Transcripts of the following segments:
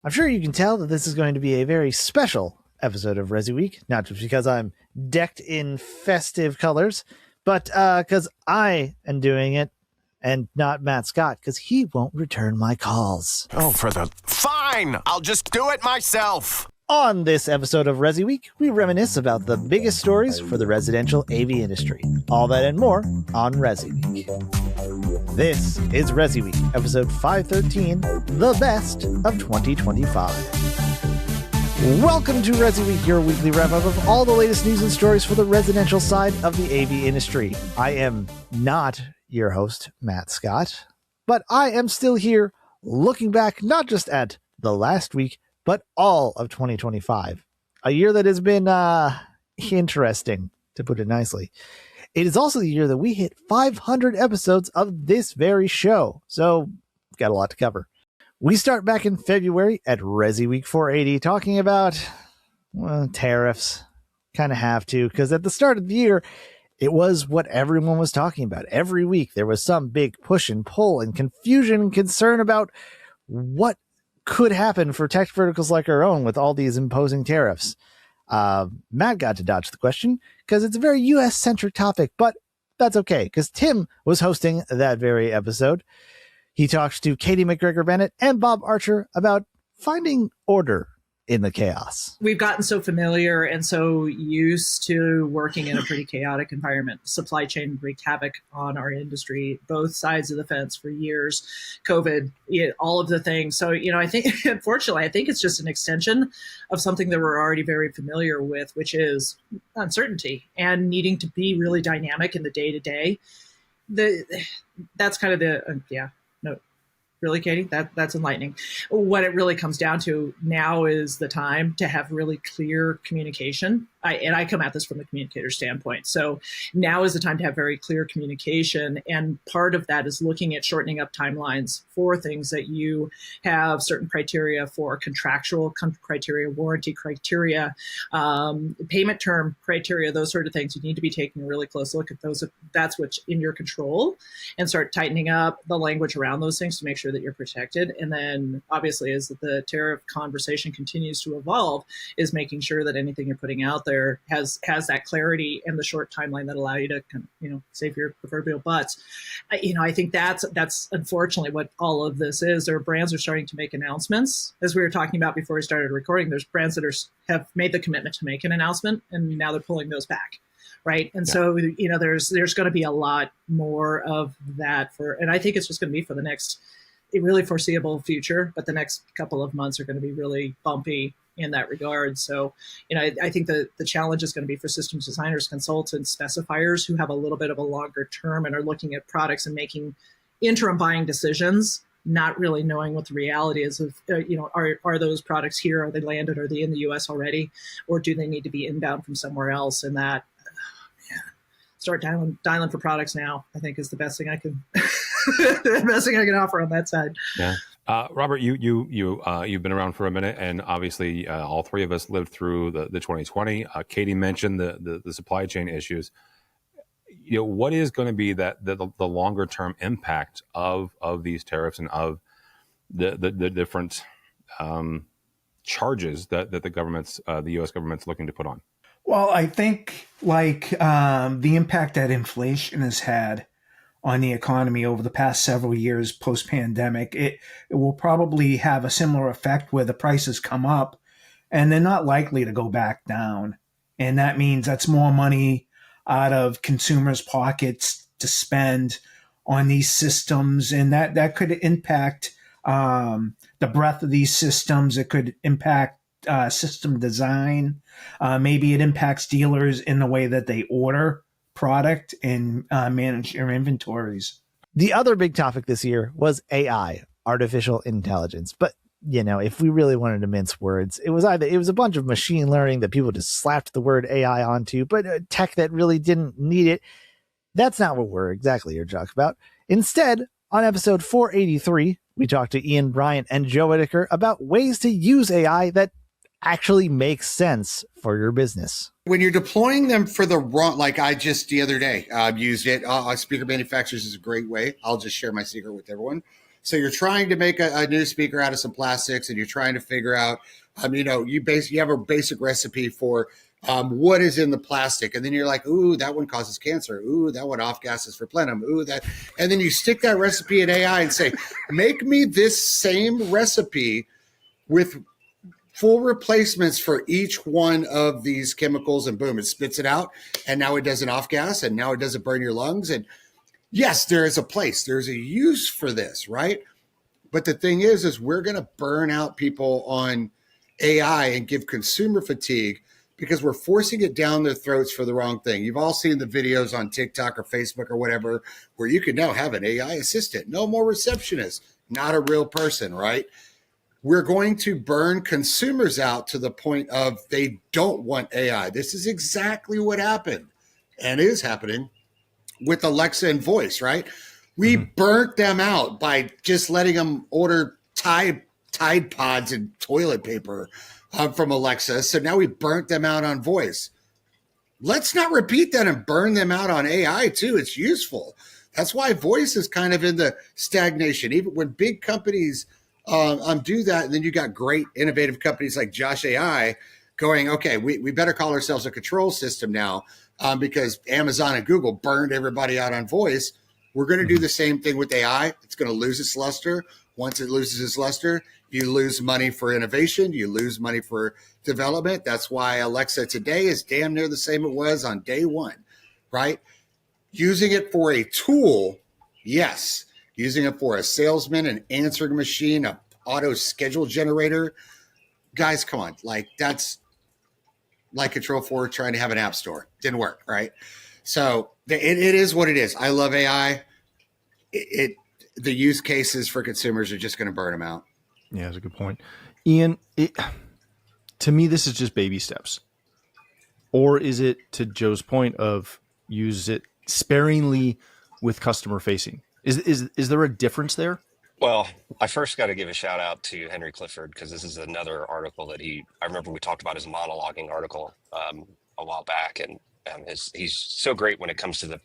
I'm sure you can tell that this is going to be a very special episode of ResiWeek, not just because I'm decked in festive colors, but because I am doing it and not Matt Scott, because he won't return my calls. Oh, Fine! I'll just do it myself! On this episode of ResiWeek, we reminisce about the biggest stories for the residential AV industry. All that and more on ResiWeek. This is ResiWeek, episode 513, The Best of 2025. Welcome to ResiWeek, your weekly wrap-up of all the latest news and stories for the residential side of the AV industry. I am not your host, Matt Scott, but I am still here looking back not just at the last week, but all of 2025. A year that has been interesting, to put it nicely. It is also the year that we hit 500 episodes of this very show, so got a lot to cover. We start back in February at ResiWeek 480 talking about tariffs. Kind of have to, because at the start of the year, it was what everyone was talking about. Every week there was some big push and pull and confusion and concern about what could happen for tech verticals like our own with all these imposing tariffs. Matt got to dodge the question because it's a very US-centric topic, but that's okay because Tim was hosting that very episode. He talks to Katie McGregor-Bennett and Bob Archer about finding order in the chaos. We've gotten so familiar and so used to working in a pretty chaotic environment. Supply chain wreaked havoc on our industry, both sides of the fence for years, COVID, all of the things. So, I think, unfortunately, I think it's just an extension of something that we're already very familiar with, which is uncertainty and needing to be really dynamic in the day-to-day. That's kind of the, Really, Katie? That's enlightening. What it really comes down to now is the time to have really clear communication. I come at this from the communicator standpoint. So now is the time to have very clear communication. And part of that is looking at shortening up timelines for things that you have certain criteria for, contractual criteria, warranty criteria, payment term criteria, those sort of things. You need to be taking a really close look at those. If that's what's in your control, and start tightening up the language around those things to make sure that you're protected. And then obviously as the tariff conversation continues to evolve, is making sure that anything you're putting out there has that clarity and the short timeline that allow you to save your proverbial butts. I think that's unfortunately what all of this is. There are brands are starting to make announcements. As we were talking about before we started recording, there's brands that have made the commitment to make an announcement and now they're pulling those back. Right. And so, there's going to be a lot more of that and I think it's just going to be for the next really foreseeable future, but the next couple of months are going to be really bumpy in that regard. So, I think the challenge is going to be for systems designers, consultants, specifiers who have a little bit of a longer term and are looking at products and making interim buying decisions, not really knowing what the reality is of, are those products here? Are they landed? Are they in the US already? Or do they need to be inbound from somewhere else? And that, start dialing for products now, I think is the best thing I can offer on that side. Yeah. Robert, you've been around for a minute, and obviously all three of us lived through the 2020. Katie mentioned the supply chain issues. What is going to be the longer term impact of these tariffs and of the different charges that the U.S. government's looking to put on? Well, I think the impact that inflation has had on the economy over the past several years post-pandemic, it will probably have a similar effect where the prices come up and they're not likely to go back down. And that means that's more money out of consumers' pockets to spend on these systems. And that could impact the breadth of these systems. It could impact system design. Maybe it impacts dealers in the way that they order product and manage their inventories. The other big topic this year was AI, artificial intelligence. But, if we really wanted to mince words, it was a bunch of machine learning that people just slapped the word AI onto, but tech that really didn't need it. That's not what we're exactly here to talk about. Instead, on episode 483, we talked to Ian Bryant and Joe Whitaker about ways to use AI that actually makes sense for your business. When you're deploying them for the wrong, like I just the other day used it. Speaker manufacturers is a great way. I'll just share my secret with everyone. So you're trying to make a new speaker out of some plastics, and you're trying to figure out, you have a basic recipe for what is in the plastic, and then you're like, ooh, that one causes cancer. Ooh, that one off gases for plenum. Ooh, that, and then you stick that recipe in AI and say, make me this same recipe with full replacements for each one of these chemicals, and boom, it spits it out. And now it doesn't off gas, and now it doesn't burn your lungs. And yes, there is a place, there's a use for this, right? But the thing is we're going to burn out people on AI and give consumer fatigue because we're forcing it down their throats for the wrong thing. You've all seen the videos on TikTok or Facebook or whatever, where you can now have an AI assistant, no more receptionist, not a real person, right? We're going to burn consumers out to the point of they don't want AI. This is exactly what happened and is happening with Alexa and voice, right? We burnt them out by just letting them order Tide Pods and toilet paper from Alexa. So now we burnt them out on voice. Let's not repeat that and burn them out on AI too. It's useful. That's why voice is kind of in the stagnation. Even when big companies do that, and then you got great innovative companies like Josh AI going, okay, we better call ourselves a control system now because Amazon and Google burned everybody out on voice. We're going to do the same thing with AI. It's going to lose its luster. Once it loses its luster, you lose money for innovation. You lose money for development. That's why Alexa today is damn near the same it was on day one, right? Using it for a tool, yes. Using it for a salesman, an answering machine, a auto schedule generator. Guys, come on. Like, that's like Control 4 trying to have an app store. Didn't work, right? So it is what it is. I love AI. The use cases for consumers are just going to burn them out. Yeah, that's a good point. Ian, to me, this is just baby steps. Or is it, to Joe's point, of use it sparingly with customer facing? Is there a difference there? Well, I first got to give a shout out to Henry Clifford, because this is another article that I remember we talked about his monologuing article a while back, and he's so great when it comes to the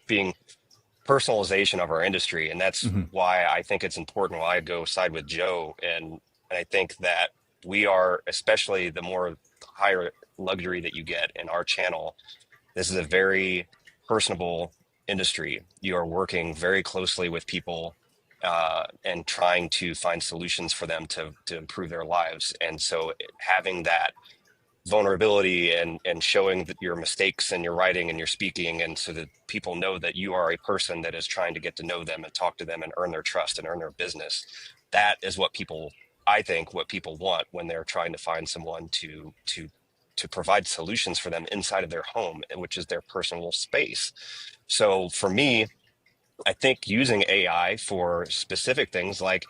being personalization of our industry. And that's why I think it's important, why I go side with Joe. And I think that we are, especially the more higher luxury that you get in our channel, this is a very personable industry. You are working very closely with people and trying to find solutions for them to improve their lives. And so having that vulnerability and showing that your mistakes and your writing and your speaking, and so that people know that you are a person that is trying to get to know them and talk to them and earn their trust and earn their business. That is what people want when they're trying to find someone to provide solutions for them inside of their home, which is their personal space. So for me, I think using AI for specific things like,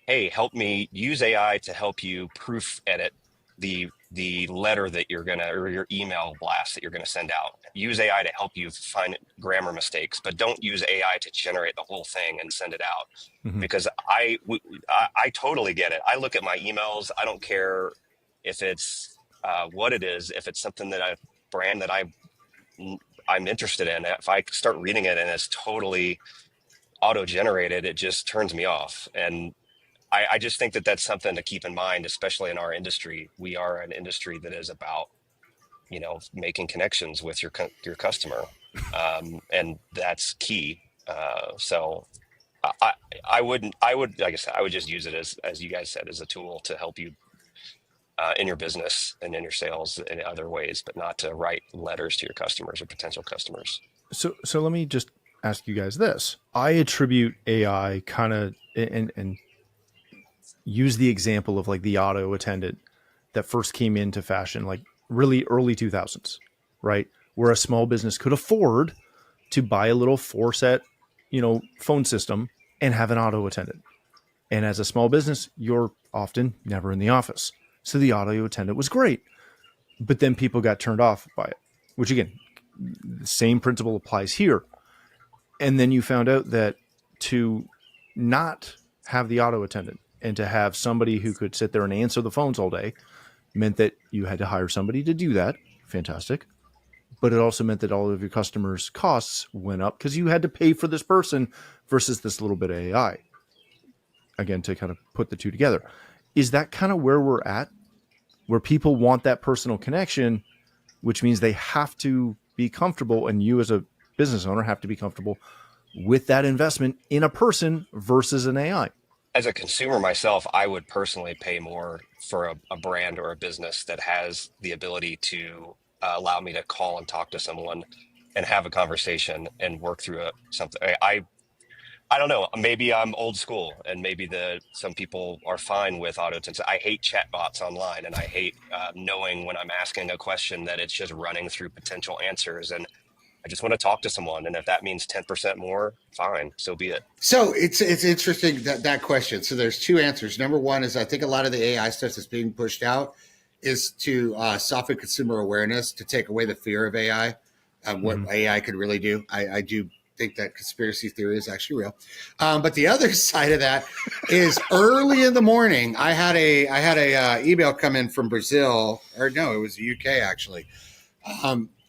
hey, help me use AI to help you proof edit the letter that you're gonna, or your email blast that you're gonna send out. Use AI to help you find grammar mistakes, but don't use AI to generate the whole thing and send it out. Because I totally get it. I look at my emails. I don't care if it's what it is. If it's something that brand that I'm interested in, if I start reading it and it's totally auto-generated, it just turns me off. And I just think that that's something to keep in mind, especially in our industry. We are an industry that is about, making connections with your customer, and that's key. So I would, like I said, I would just use it as you guys said, as a tool to help you in your business and in your sales in other ways, but not to write letters to your customers or potential customers. So let me just ask you guys this. I attribute AI kind of and use the example of like the auto attendant that first came into fashion, like really early 2000s, right? Where a small business could afford to buy a little 4-set, phone system and have an auto attendant. And as a small business, you're often never in the office. So the auto attendant was great, but then people got turned off by it, which again, the same principle applies here. And then you found out that to not have the auto attendant and to have somebody who could sit there and answer the phones all day meant that you had to hire somebody to do that. Fantastic. But it also meant that all of your customers' costs went up because you had to pay for this person versus this little bit of AI. again, to kind of put the two together. Is that kind of where we're at, where people want that personal connection, which means they have to be comfortable, and you as a business owner have to be comfortable with that investment in a person versus an AI? As a consumer myself, I would personally pay more for a brand or a business that has the ability to allow me to call and talk to someone and have a conversation and work through something. I don't know. Maybe I'm old school, and maybe some people are fine with auto tunes. I hate chatbots online, and I hate knowing when I'm asking a question that it's just running through potential answers. And I just want to talk to someone, and if that means 10% more, fine, so be it. So it's interesting that question. So there's two answers. Number one is I think a lot of the AI stuff that's being pushed out is to soften consumer awareness, to take away the fear of AI, what AI could really do. I do think that conspiracy theory is actually real. But the other side of that is early in the morning, I had a email come in from Brazil, or no, it was the UK actually,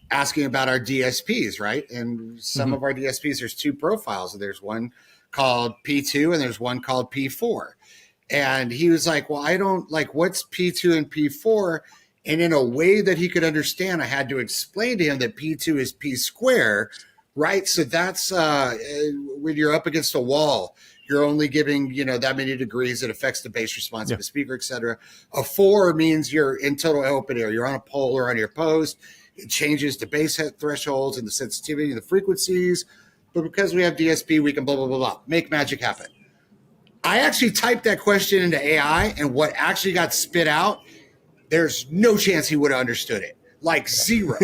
asking about our DSPs, right? And some of our DSPs, there's two profiles. There's one called P2 and there's one called P4. And he was like, well, I don't like, what's P2 and P4? And in a way that he could understand, I had to explain to him that P2 is P square, right? So that's when you're up against a wall, you're only giving, that many degrees. It affects the bass response of the speaker, et cetera. A 4 means you're in total open air. You're on a pole or on your post. It changes the bass head thresholds and the sensitivity and the frequencies. But because we have DSP, we can blah, blah, blah, blah, make magic happen. I actually typed that question into AI, and what actually got spit out, there's no chance he would have understood it. Like zero.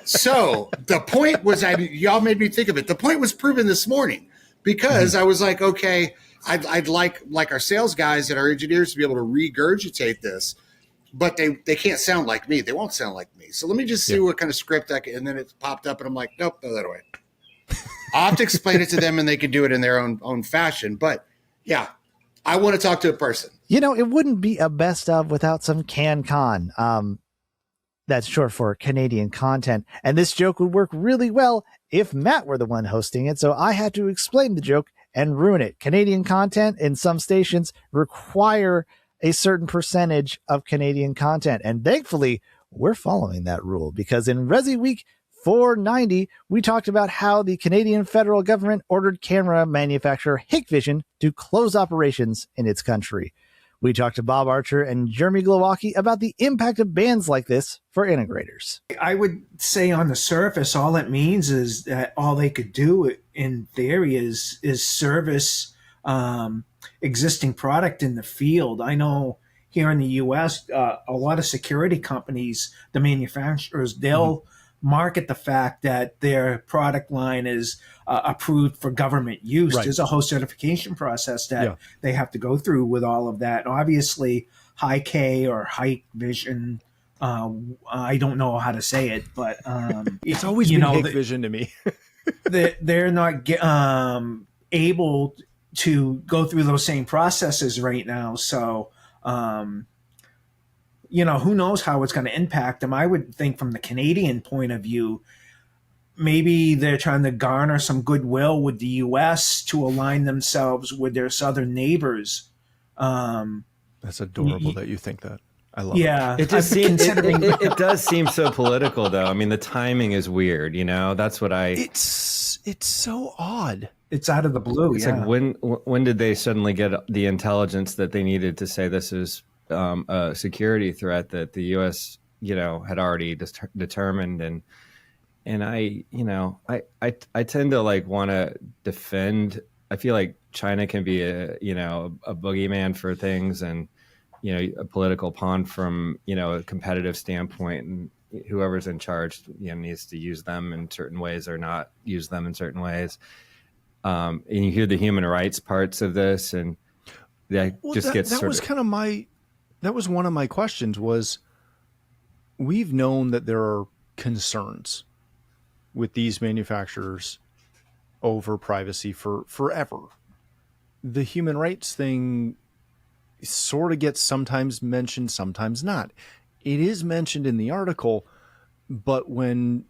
So the point was, y'all made me think of it. The point was proven this morning because I was like, okay, I'd like our sales guys and our engineers to be able to regurgitate this, but they can't sound like me. They won't sound like me. So let me just see what kind of script and then it popped up and I'm like, nope, throw that away. I'll have to explain it to them and they can do it in their own fashion. But yeah, I want to talk to a person. It wouldn't be a best of without some CanCon. That's short for Canadian content. And this joke would work really well if Matt were the one hosting it. So I had to explain the joke and ruin it. Canadian content in some stations require a certain percentage of Canadian content. And thankfully, we're following that rule because in ResiWeek 490, we talked about how the Canadian federal government ordered camera manufacturer Hikvision to close operations in its country. We talked to Bob Archer and Jeremy Glowacki about the impact of bans like this for integrators. I would say on the surface, all it means is that all they could do in theory is service existing product in the field. I know here in the U.S., a lot of security companies, the manufacturers, they'll market the fact that their product line is approved for government use. Right. There's a whole certification process that they have to go through with all of that. Obviously, High-K or Hikvision, I don't know how to say it, but it's always been Hikvision to me. they're not able to go through those same processes right now. So, who knows how it's going to impact them. I would think from the Canadian point of view, maybe they're trying to garner some goodwill with the U.S. to align themselves with their southern neighbors. That's adorable that you think that. I love it. It just seems it does seem so political, though. I mean, the timing is weird. That's what It's so odd. It's out of the blue. It's like when did they suddenly get the intelligence that they needed to say this is a security threat that the U.S. had already determined, and I tend to want to defend. I feel like China can be a boogeyman for things, and a political pawn from a competitive standpoint, and whoever's in charge needs to use them in certain ways or not use them in certain ways. And you hear the human rights parts of this, and that was one of my questions was, we've known that there are concerns with these manufacturers over privacy for forever. The human rights thing sort of gets sometimes mentioned, sometimes not. It is mentioned in the article, but when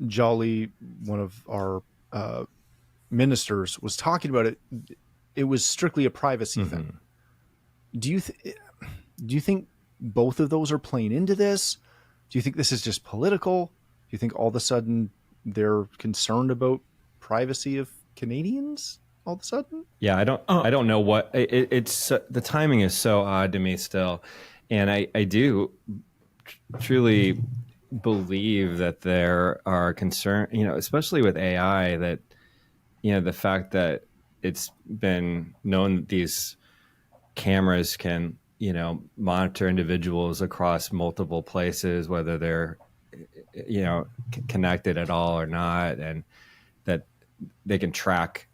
Jolly, one of our ministers, was talking about it, it was strictly a privacy thing. Do you think both of those are playing into this? Do you think this is just political? Do you think all of a sudden they're concerned about privacy of Canadians all of a sudden? Yeah, I don't know what it's. The timing is so odd to me still, and I do truly believe that there are concern, especially with AI, that the fact that it's been known that these cameras can monitor individuals across multiple places, whether they're connected at all or not, and that they can track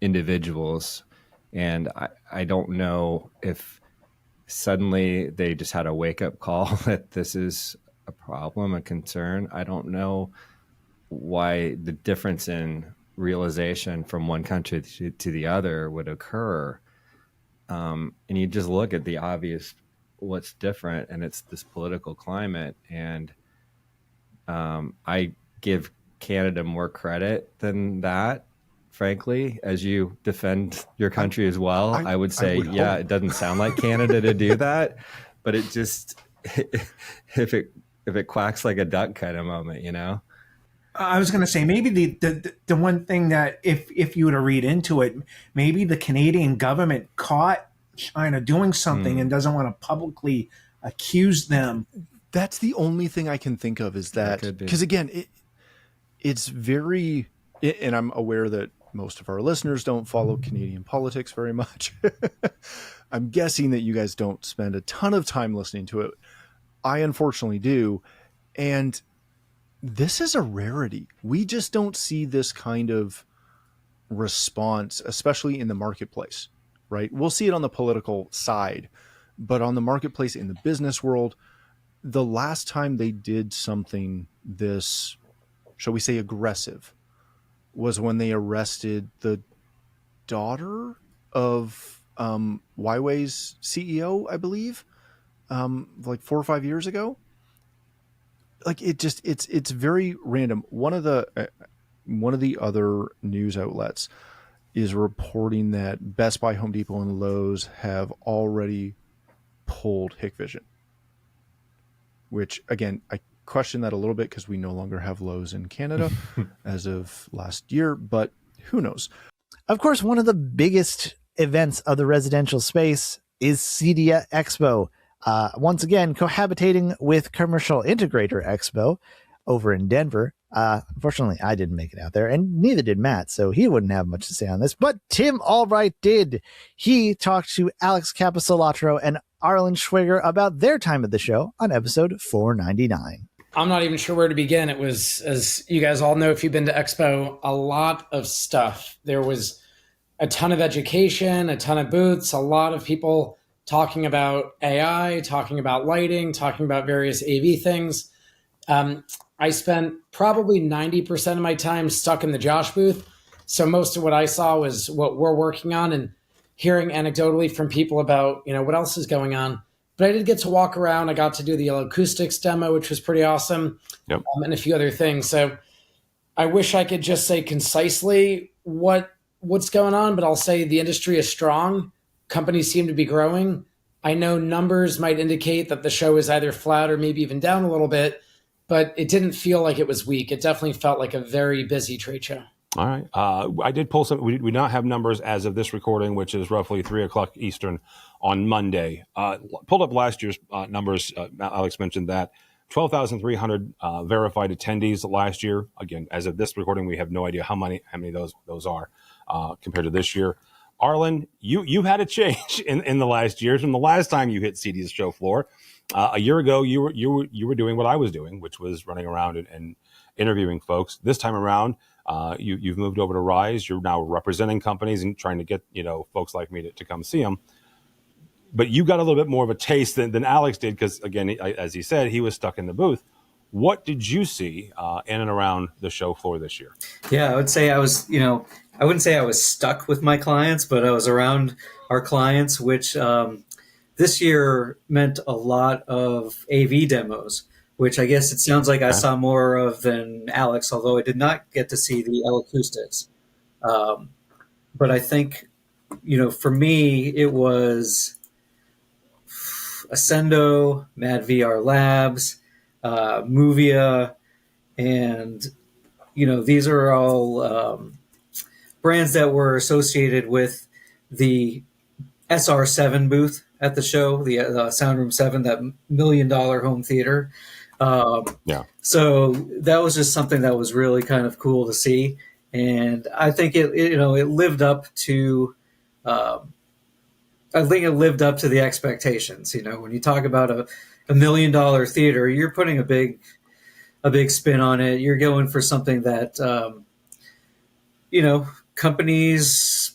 individuals. And I don't know if suddenly they just had a wake-up call that this is a problem, a concern. I don't know why the difference in realization from one country to the other would occur. And you just look at the obvious, what's different, and it's this political climate. And I give Canada more credit than that, frankly, as you defend your country as well. I would say, it doesn't sound like Canada to do that, but it just, if it quacks like a duck kind of moment, I was going to say, maybe the one thing that if you were to read into it, maybe the Canadian government caught China doing something and doesn't want to publicly accuse them. That's the only thing I can think of, is that because again, it's very, and I'm aware that most of our listeners don't follow Canadian politics very much. I'm guessing that you guys don't spend a ton of time listening to it. I unfortunately do. And this is a rarity. We just don't see this kind of response, especially in the marketplace, right? We'll see it on the political side, but on the marketplace, in the business world, the last time they did something this, shall we say, aggressive, was when they arrested the daughter of Huawei's CEO, I believe, like 4 or 5 years ago. Like it's very random. One of the other news outlets is reporting that Best Buy, Home Depot, and Lowe's have already pulled Hikvision, which again, I question that a little bit because we no longer have Lowe's in Canada as of last year, but who knows? Of course, one of the biggest events of the residential space is CEDIA Expo. Once again, cohabitating with Commercial Integrator Expo over in Denver. Unfortunately, I didn't make it out there, and neither did Matt, so he wouldn't have much to say on this. But Tim Albright did. He talked to Alex Capisolatro and Arlen Schwiger about their time at the show on episode 499. I'm not even sure where to begin. It was, as you guys all know, if you've been to Expo, a lot of stuff. There was a ton of education, a ton of booths, a lot of people talking about AI, talking about lighting, talking about various AV things. I spent probably 90% of my time stuck in the Josh booth. So most of what I saw was what we're working on and hearing anecdotally from people about, what else is going on. But I did get to walk around. I got to do the acoustics demo, which was pretty awesome, Yep. And a few other things. So I wish I could just say concisely what's going on, but I'll say the industry is strong. Companies seem to be growing. I know numbers might indicate that the show is either flat or maybe even down a little bit, but it didn't feel like it was weak. It definitely felt like a very busy trade show. All right. I did pull some. We do not have numbers as of this recording, which is roughly 3:00 Eastern on Monday. Pulled up last year's numbers. Alex mentioned that 12,300 verified attendees last year. Again, as of this recording, we have no idea how many those are compared to this year. Arlen, you've had a change in the last years from the last time you hit CD's show floor. A year ago, you were doing what I was doing, which was running around and interviewing folks. This time around, you've moved over to Rise. You're now representing companies and trying to get folks like me to come see them. But you got a little bit more of a taste than Alex did because, again, as he said, he was stuck in the booth. What did you see in and around the show floor this year? Yeah, I would say I was, I wouldn't say I was stuck with my clients, but I was around our clients, which this year meant a lot of AV demos, which I guess it sounds like I saw more of than Alex, although I did not get to see the L acoustics. but I think, for me, it was Ascendo, Mad VR Labs, Movia, and these are all brands that were associated with the SR7 booth at the show, the Soundroom 7, that $1 million home theater. So that was just something that was really kind of cool to see, and I think it lived up to. I think it lived up to the expectations. When you talk about a $1 million theater, you're putting a big spin on it. You're going for something that companies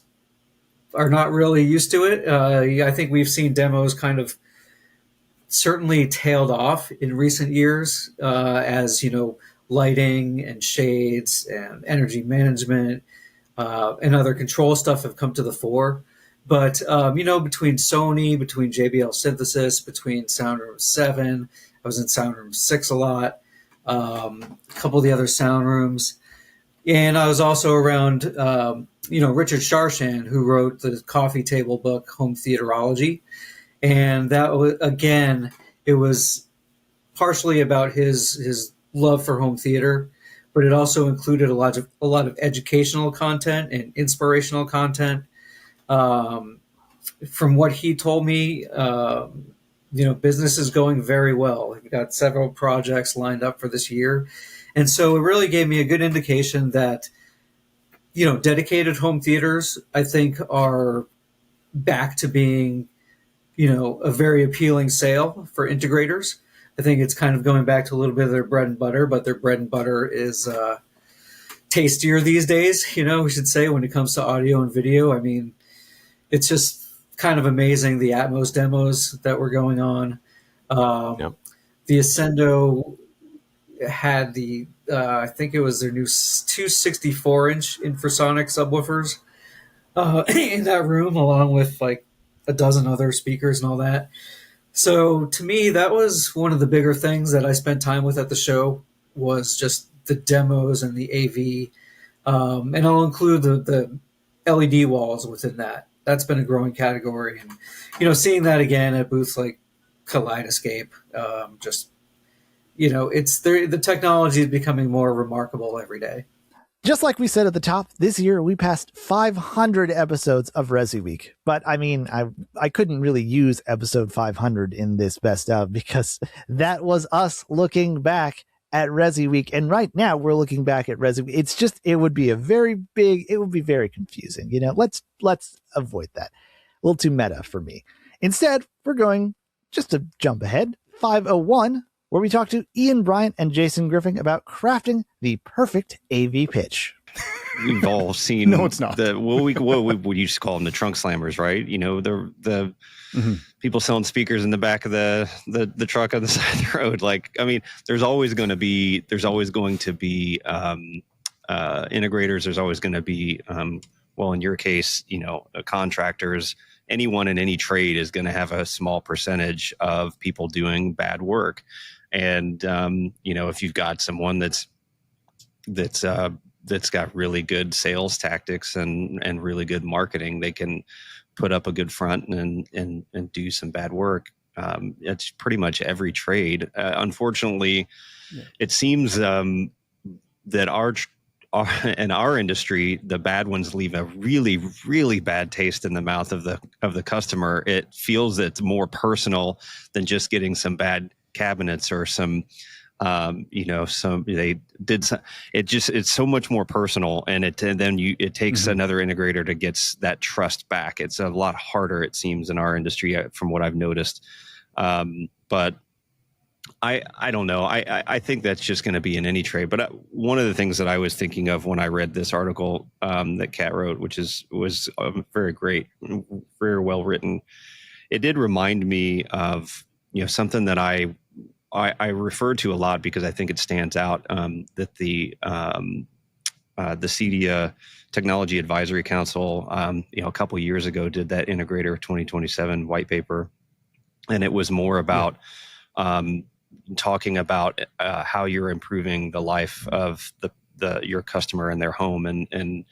are not really used to it. I think we've seen demos kind of certainly tailed off in recent years as lighting and shades and energy management and other control stuff have come to the fore. But between Sony, between JBL Synthesis, between Soundroom 7, I was in Soundroom 6 a lot, a couple of the other sound rooms, and I was also around Richard Sharshan, who wrote the coffee table book Home Theaterology. And that was, again, it was partially about his love for home theater, but it also included a lot of educational content and inspirational content. From what he told me, business is going very well. We've got several projects lined up for this year. And so it really gave me a good indication that, dedicated home theaters, I think, are back to being a very appealing sale for integrators. I think it's kind of going back to a little bit of their bread and butter, but their bread and butter is tastier these days, we should say, when it comes to audio and video. I mean, it's just kind of amazing, the Atmos demos that were going on. The Ascendo had the, I think it was their new 264-inch infrasonic subwoofers in that room, along with like a dozen other speakers and all that. So to me, that was one of the bigger things that I spent time with at the show, was just the demos and the AV. And I'll include the LED walls within that. That's been a growing category. And, seeing that again at booths like Kaleidoscape, it's the technology is becoming more remarkable every day. Just like we said at the top, this year we passed 500 episodes of ResiWeek. But I mean, I couldn't really use episode 500 in this best of, because that was us looking back at ResiWeek. And right now we're looking back at ResiWeek. It would be very confusing. Let's avoid that. A little too meta for me. Instead, we're going just to jump ahead, 501, where we talk to Ian Bryant and Jason Griffin about crafting the perfect AV pitch. We've all seen No, it's not. what we used to call them, the trunk slammers, right? The people selling speakers in the back of the truck on the side of the road. Like, I mean, there's always going to be integrators. There's always going to be, well, in your case, contractors. Anyone in any trade is going to have a small percentage of people doing bad work. And, if you've got someone that's got really good sales tactics and really good marketing, they can put up a good front and do some bad work. It's pretty much every trade. Unfortunately, it seems that in our industry, the bad ones leave a really, really bad taste in the mouth of the customer. It feels that it's more personal than just getting some bad cabinets or some, it's so much more personal, and it takes another integrator to get that trust back. It's a lot harder, it seems, in our industry from what I've noticed. But I don't know. I think that's just going to be in any trade. But one of the things that I was thinking of when I read this article that Kat wrote, which was very great, very well written, it did remind me of something that I refer to a lot because I think it stands out, that the CEDIA Technology Advisory Council, a couple of years ago, did that Integrator 2027 white paper, and it was more about talking about how you're improving the life of the your customer and their home, and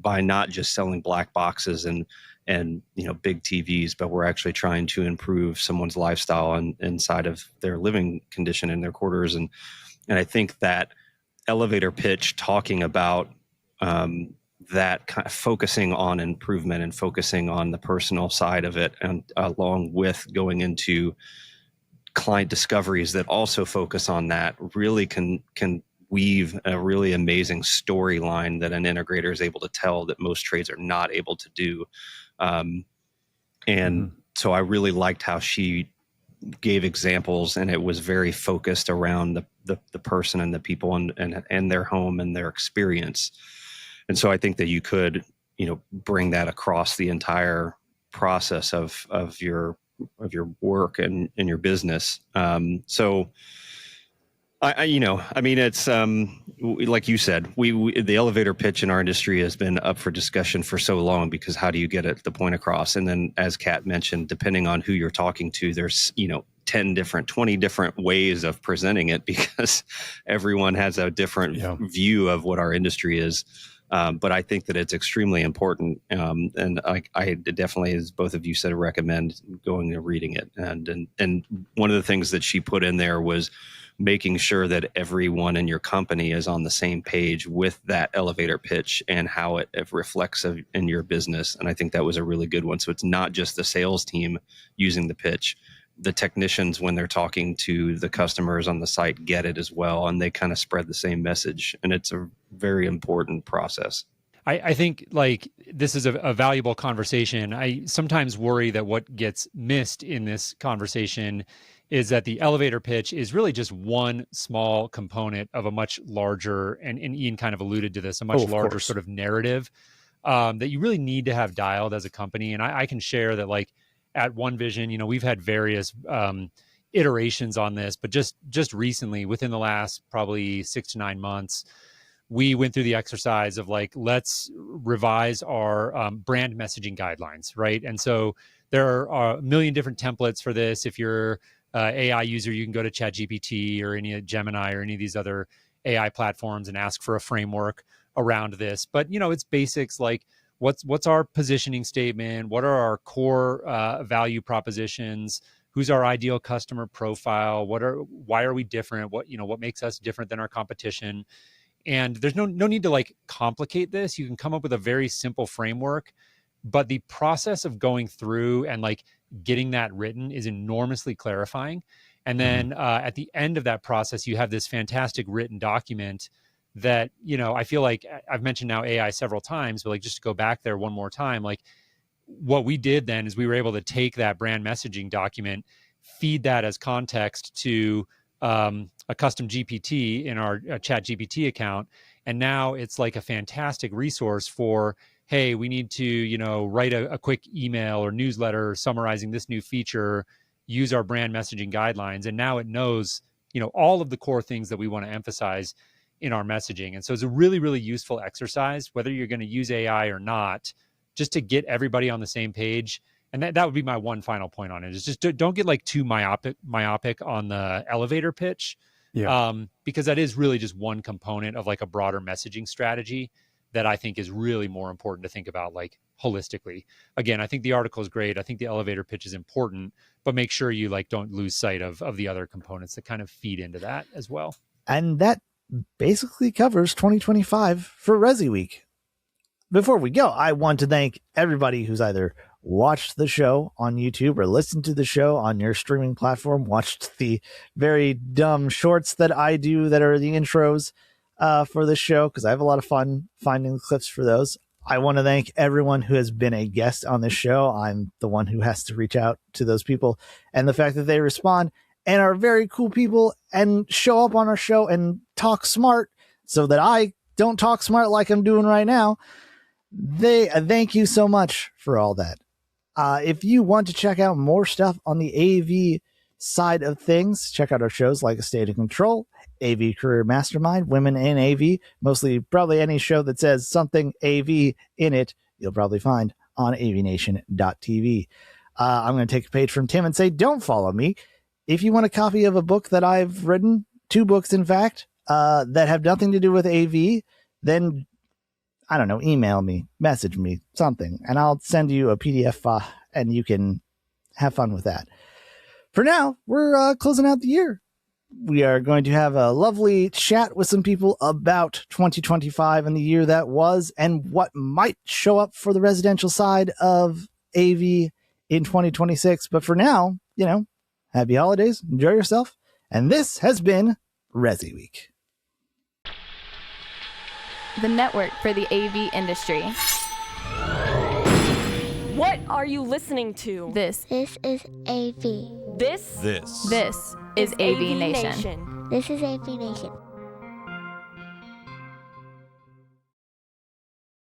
by not just selling black boxes and big TVs, but we're actually trying to improve someone's lifestyle inside of their living condition in their quarters. And I think that elevator pitch, talking about that kind of focusing on improvement and focusing on the personal side of it, and along with going into client discoveries that also focus on that, really can weave a really amazing storyline that an integrator is able to tell that most trades are not able to do. So I really liked how she gave examples, and it was very focused around the person and the people and their home and their experience. And so I think that you could, bring that across the entire process of your work and in your business. So it's like you said, we the elevator pitch in our industry has been up for discussion for so long, because how do you get the point across? And then, as Kat mentioned, depending on who you're talking to, there's 20 different ways of presenting it, because everyone has a different view of what our industry is. But I think that it's extremely important, and I definitely, as both of you said, recommend going and reading it. And one of the things that she put in there was making sure that everyone in your company is on the same page with that elevator pitch and how it reflects in your business. And I think that was a really good one. So it's not just the sales team using the pitch. The technicians, when they're talking to the customers on the site, get it as well, and they kind of spread the same message. And it's a very important process. I think like this is a valuable conversation. I sometimes worry that what gets missed in this conversation is that the elevator pitch is really just one small component of a much larger, and Ian kind of alluded to this, a much larger sort of narrative that you really need to have dialed as a company. And I can share that, like, at One Vision, we've had various iterations on this, but just recently, within the last probably 6 to 9 months, we went through the exercise of like, let's revise our brand messaging guidelines, right? And so there are a million different templates for this. If you're AI user, you can go to ChatGPT or any Gemini or any of these other AI platforms and ask for a framework around this. But it's basics like, what's our positioning statement? What are our core value propositions? Who's our ideal customer profile? Why are we different? What makes us different than our competition? And there's no need to like complicate this. You can come up with a very simple framework, but the process of going through and like getting that written is enormously clarifying. And then at the end of that process, you have this fantastic written document that, I feel like I've mentioned now AI several times, but like just to go back there one more time, like what we did then is we were able to take that brand messaging document, feed that as context to a custom GPT in our Chat GPT account. And now it's like a fantastic resource for, hey, we need to, write a quick email or newsletter summarizing this new feature, use our brand messaging guidelines. And now it knows, all of the core things that we want to emphasize in our messaging. And so it's a really, really useful exercise, whether you're going to use AI or not, just to get everybody on the same page. And that would be my one final point on it, is just don't get like too myopic on the elevator pitch. Because that is really just one component of like a broader messaging strategy that I think is really more important to think about like holistically. Again, I think the article is great. I think the elevator pitch is important, but make sure you like don't lose sight of the other components that kind of feed into that as well. And that basically covers 2025 for ResiWeek. Before we go, I want to thank everybody who's either watched the show on YouTube or listened to the show on your streaming platform, watched the very dumb shorts that I do that are the intros for the show, because I have a lot of fun finding the clips for those. I want to thank everyone who has been a guest on the show. I'm the one who has to reach out to those people, and the fact that they respond and are very cool people and show up on our show and talk smart so that I don't talk smart like I'm doing right now. Thank you so much for all that. If you want to check out more stuff on the AV side of things, check out our shows like A State of Control, AV Career Mastermind, Women in AV, mostly probably any show that says something AV in it, you'll probably find on AVNation.tv. I'm going to take a page from Tim and say, don't follow me. If you want a copy of a book that I've written, 2 books, in fact, that have nothing to do with AV, then I don't know, email me, message me, something, and I'll send you a PDF file and you can have fun with that. For now, we're closing out the year. We are going to have a lovely chat with some people about 2025 and the year that was and what might show up for the residential side of AV in 2026. But for now, happy holidays, enjoy yourself. And this has been ResiWeek, the network for the AV industry. What are you listening to? This is AV. This is AVNation. This is AVNation.